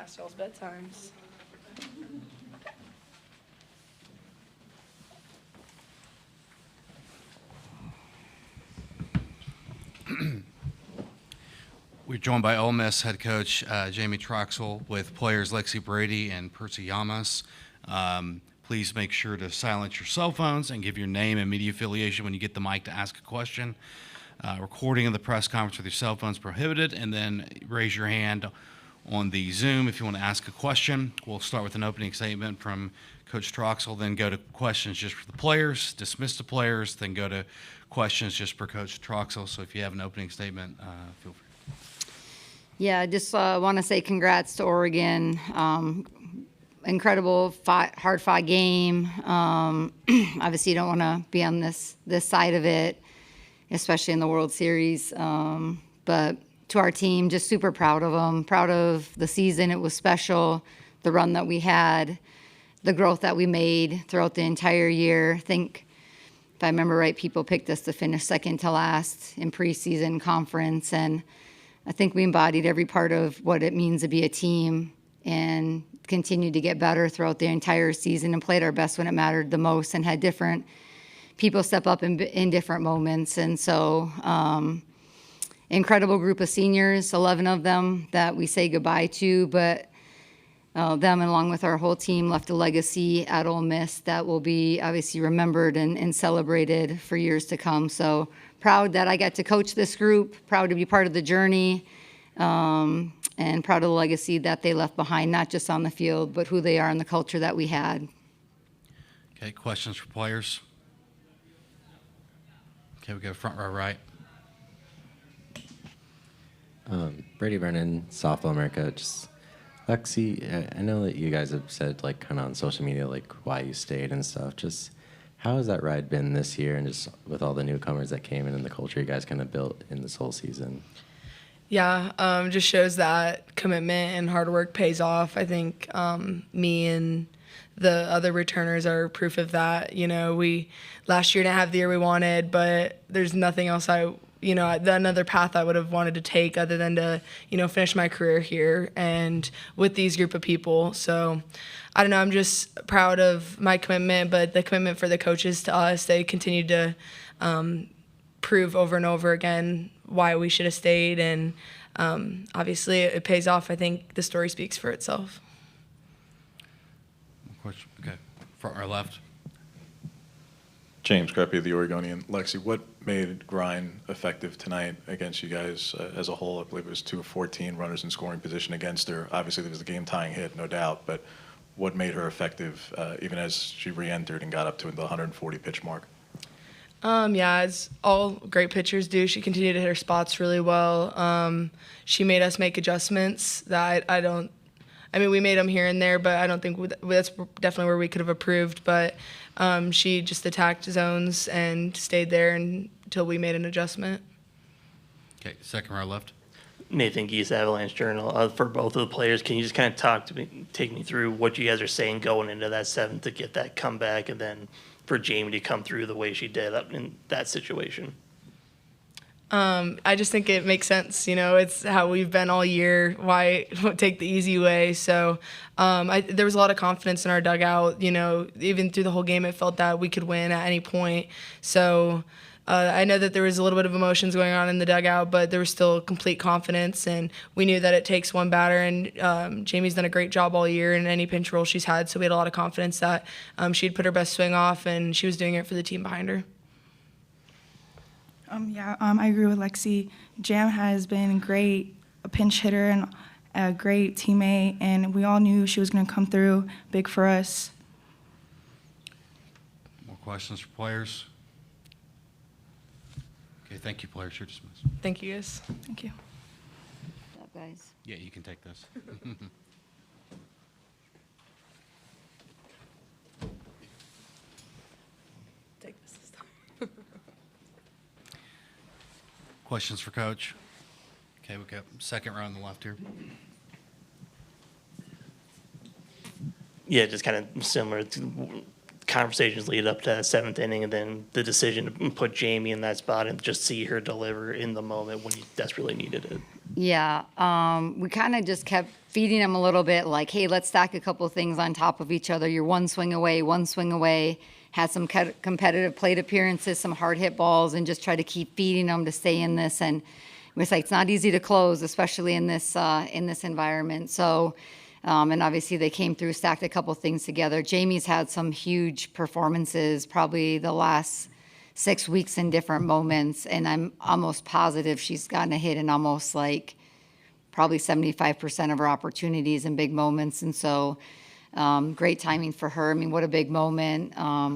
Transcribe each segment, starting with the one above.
past y'all's bedtimes. We're joined by Ole Miss head coach Jamie Trachsel with players Lexie Brady and Perry Llamas. Please make sure to silence your cell phones and give your name and media affiliation when you get the mic to ask a question. Recording of the press conference with your cell phones prohibited, and then raise your hand on the Zoom if you want to ask a question. We'll start with an opening statement from Coach Trachsel, then go to questions just for the players, dismiss the players, then go to questions just for Coach Trachsel. So if you have an opening statement, feel free. Yeah, just want to say congrats to Oregon. Incredible, hard-fought game. Obviously, you don't want to be on this side of it, especially in the World Series. But to our team, just super proud of them. Proud of the season. It was special, the run that we had, the growth that we made throughout the entire year. I think, if I remember right, people picked us to finish second to last in preseason conference, and I think we embodied every part of what it means to be a team and continued to get better throughout the entire season and played our best when it mattered the most and had different people step up in different moments. And so incredible group of seniors, 11 of them that we say goodbye to, but them along with our whole team left a legacy at Ole Miss that will be obviously remembered and celebrated for years to come. So proud that I got to coach this group, proud to be part of the journey, and proud of the legacy that they left behind, not just on the field, but who they are and the culture that we had. Okay, questions for players? Okay, we go front row right. Brady Brennan, Softball America. Just Lexie, I know that you guys have said, like, kind of on social media, like, why you stayed and stuff. Just how has that ride been this year, and just with all the newcomers that came in and the culture you guys kind of built in this whole season? Yeah, just shows that commitment and hard work pays off. I think me and the other returners are proof of that. You know, we last year didn't have the year we wanted, but there's nothing else another path I would have wanted to take other than to, finish my career here and with these group of people. So I don't know, I'm just proud of my commitment, but the commitment for the coaches to us, they continue to prove over and over again why we should have stayed. And obviously it pays off. I think the story speaks for itself. Question. Okay, front row left. James Creppy, the Oregonian. Lexie, what made grind effective tonight against you guys as a whole? I believe it was 2 of 14 runners in scoring position against her. Obviously, there was the game-tying hit, no doubt, but what made her effective even as she re-entered and got up to the 140-pitch mark? Yeah, as all great pitchers do, she continued to hit her spots really well. She made us make adjustments that we made them here and there, but I don't think that's definitely where we could have improved. But she just attacked zones and stayed there until we made an adjustment. Okay, second row left. Nathan Geese, Avalanche Journal. For both of the players, can you just kind of take me through what you guys are saying going into that seventh to get that comeback, and then for Jamie to come through the way she did in that situation? I just think it makes sense. It's how we've been all year. Why take the easy way? So there was a lot of confidence in our dugout. Even through the whole game, it felt that we could win at any point. So I know that there was a little bit of emotions going on in the dugout, but there was still complete confidence, and we knew that it takes one batter, and Jamie's done a great job all year in any pinch role she's had, so we had a lot of confidence that she'd put her best swing off, and she was doing it for the team behind her. I agree with Lexie. Jam has been great, a pinch hitter and a great teammate, and we all knew she was going to come through big for us. More questions for players? Okay, thank you, players. You're dismissed. Thank you, guys. Thank you. Good job, guys. Yeah, you can take this. Take this time. Questions for Coach? Okay, we got second row on the left here. Yeah, just kind of similar to conversations lead up to that seventh inning, and then the decision to put Jamie in that spot and just see her deliver in the moment when you desperately needed it. Yeah, we kind of just kept feeding them a little bit like, hey, let's stack a couple of things on top of each other. You're one swing away, one swing away. Had some competitive plate appearances, some hard hit balls, and just try to keep feeding them to stay in this. And it was like, it's not easy to close, especially in this environment. So, and obviously they came through, stacked a couple things together. Jamie's had some huge performances, probably the last 6 weeks in different moments, and I'm almost positive she's gotten a hit in almost like probably 75% of her opportunities in big moments. And so great timing for her. I mean, what a big moment.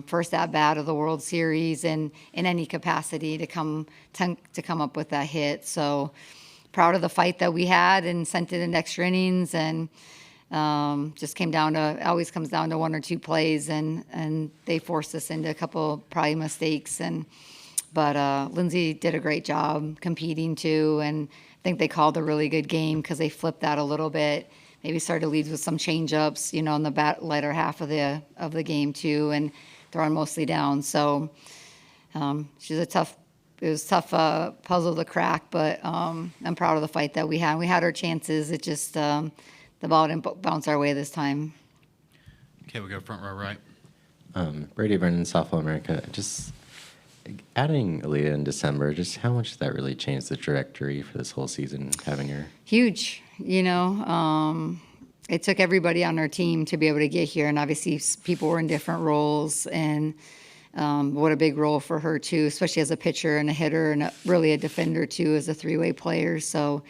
First at bat of the World Series and in any capacity to come up with that hit. So proud of the fight that we had and sent it in extra innings, and just always comes down to one or two plays, and they forced us into a couple probably mistakes. But Lindsay did a great job competing too, and I think they called a really good game because they flipped that a little bit. Maybe started leads with some change-ups, in the latter half of the game too, and throwing mostly down. So it was a tough puzzle to crack, but I'm proud of the fight that we had. We had our chances. It just the ball didn't bounce our way this time. Okay, we'll go front row right. Brady Brennan, Softball America. Just adding Aaliyah in December, just how much did that really change the trajectory for this whole season, having her? Huge, it took everybody on our team to be able to get here, and obviously people were in different roles, and what a big role for her too, especially as a pitcher and a hitter and really a defender too, as a three-way player. So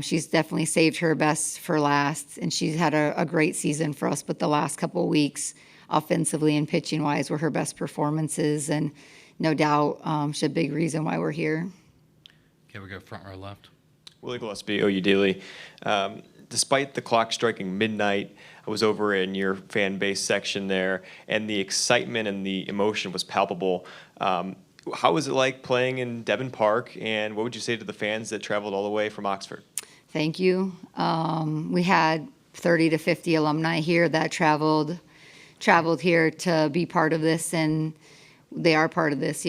she's definitely saved her best for last, and she's had a great season for us, but the last couple of weeks offensively and pitching wise were her best performances, and no doubt she's a big reason why we're here. Okay, we go front row left. Willie Gillespie, OU Daily. Despite the clock striking midnight, I was over in your fan base section there, and the excitement and the emotion was palpable. How was it like playing in Devon Park, and what would you say to the fans that traveled all the way from Oxford? Thank you. We had 30 to 50 alumni here that traveled here to be part of this, and they are part of this,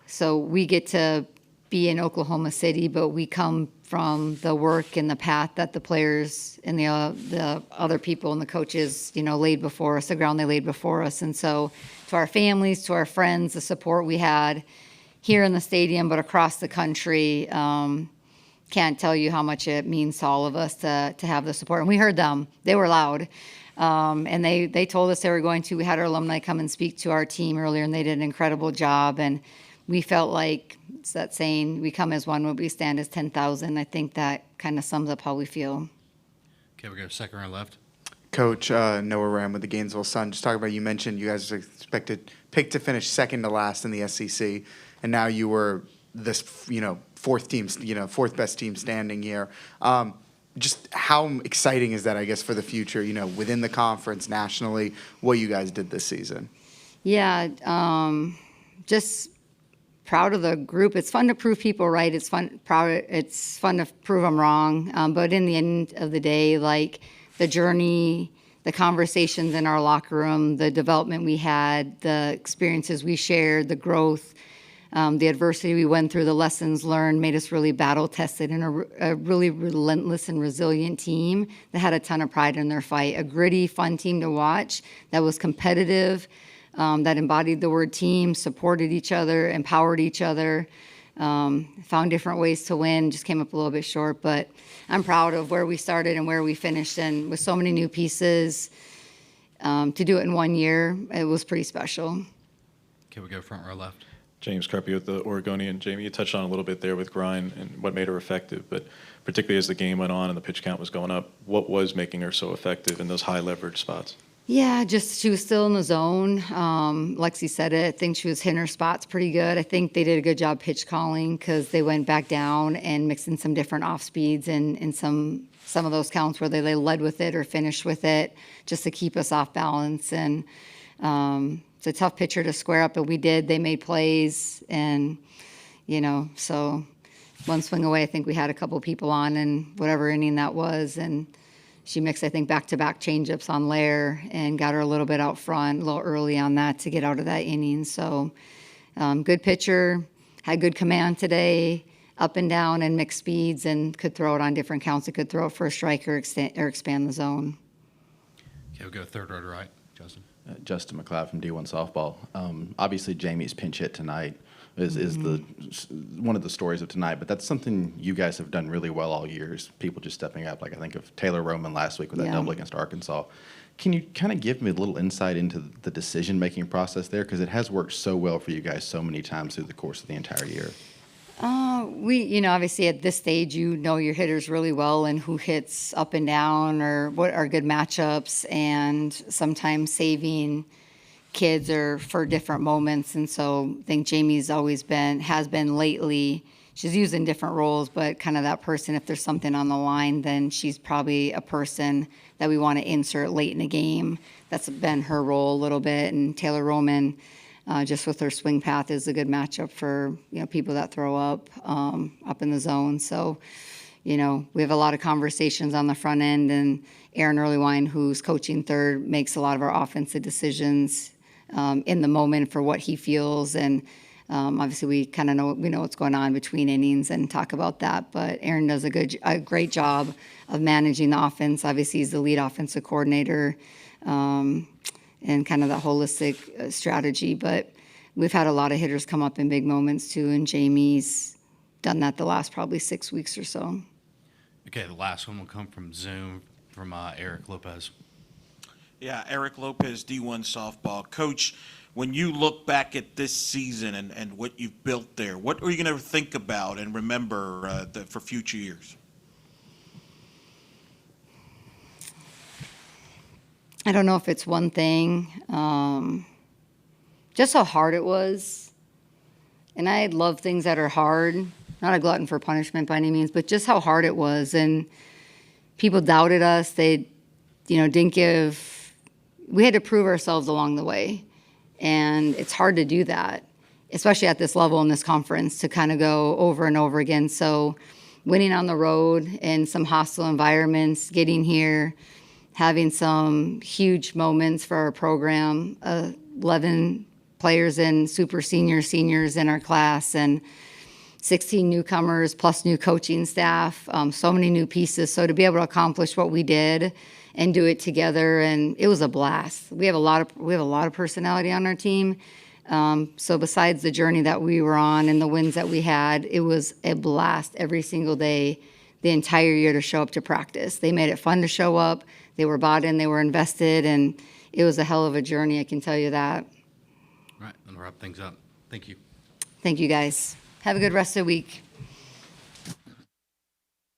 So we get to be in Oklahoma City, but we come from the work and the path that the players and the other people and the coaches, laid before us, the ground they laid before us. And so to our families, to our friends, the support we had here in the stadium, but across the country, can't tell you how much it means to all of us to have the support. And we heard them. They were loud. And they told us we had our alumni come and speak to our team earlier, and they did an incredible job. And we felt like, it's that saying, we come as one when we stand as 10,000. I think that kind of sums up how we feel. Okay, we go second row left. Coach Noah Ram with the Gainesville Sun. Just talking about, you mentioned you guys picked to finish second to last in the SEC, and now you were this, fourth best team standing here. Just how exciting is that, I guess, for the future, within the conference, nationally, what you guys did this season? Yeah, just proud of the group. It's fun to prove people right. It's fun to prove them wrong. But in the end of the day, like the journey, the conversations in our locker room, the development we had, the experiences we shared, the growth, the adversity we went through, the lessons learned made us really battle-tested and a really relentless and resilient team that had a ton of pride in their fight. A gritty, fun team to watch that was competitive, that embodied the word team, supported each other, empowered each other, found different ways to win, just came up a little bit short. But I'm proud of where we started and where we finished, and with so many new pieces, to do it in 1 year, it was pretty special. Okay, we go front row left. James Kreppe with the Oregonian. Jamie, you touched on a little bit there with Grind and what made her effective, but particularly as the game went on and the pitch count was going up, what was making her so effective in those high leverage spots? Yeah, just she was still in the zone. Lexie said it. I think she was hitting her spots pretty good. I think they did a good job pitch calling because they went back down and mixed in some different off speeds and in some of those counts where they led with it or finished with it just to keep us off balance. And it's a tough pitcher to square up, but we did. They made plays, and so one swing away, I think we had a couple people on in whatever inning that was, and she mixed, I think, back-to-back changeups on Lair and got her a little bit out front, a little early on that to get out of that inning. So good pitcher, had good command today, up and down and mixed speeds and could throw it on different counts. It could throw it for a strike or expand the zone. Okay, we'll go third row to right. Justin. Justin McLeod from D1 Softball. Obviously, Jamie's pinch hit tonight is one of the stories of tonight, but that's something you guys have done really well all year, is people just stepping up. Like I think of Taylor Roman last week with that double against Arkansas. Can you kind of give me a little insight into the decision-making process there? Because it has worked so well for you guys so many times through the course of the entire year. Obviously at this stage, your hitters really well and who hits up and down or what are good matchups, and sometimes saving kids or for different moments. And so I think Jamie's has been lately. She's used in different roles, but kind of that person, if there's something on the line, then she's probably a person that we want to insert late in the game. That's been her role a little bit. And Taylor Roman, just with her swing path, is a good matchup for people that throw up in the zone. So, we have a lot of conversations on the front end, and Aaron Earlywine, who's coaching third, makes a lot of our offensive decisions in the moment for what he feels. And obviously, we kind of know what's going on between innings and talk about that. But Aaron does a great job of managing the offense. Obviously, he's the lead offensive coordinator. And kind of the holistic strategy. But we've had a lot of hitters come up in big moments too, and Jamie's done that the last probably 6 weeks or so. Okay, the last one will come from Zoom from Eric Lopez. Yeah, Eric Lopez, D1 Softball. Coach, when you look back at this season and what you've built there, what are you going to think about and remember for future years? I don't know if it's one thing, just how hard it was. And I love things that are hard, not a glutton for punishment by any means, but just how hard it was. And people doubted us. They, didn't give, we had to prove ourselves along the way. And it's hard to do that, especially at this level in this conference, to kind of go over and over again. So winning on the road in some hostile environments, getting here, having some huge moments for our program, 11 players and super seniors in our class, and 16 newcomers plus new coaching staff, so many new pieces. So to be able to accomplish what we did and do it together, and it was a blast. We have a lot of personality on our team. So besides the journey that we were on and the wins that we had, it was a blast every single day, the entire year, to show up to practice. They made it fun to show up. They were bought in, they were invested, and it was a hell of a journey, I can tell you that. All right, then we'll wrap things up. Thank you. Thank you, guys. Have a good rest of the week.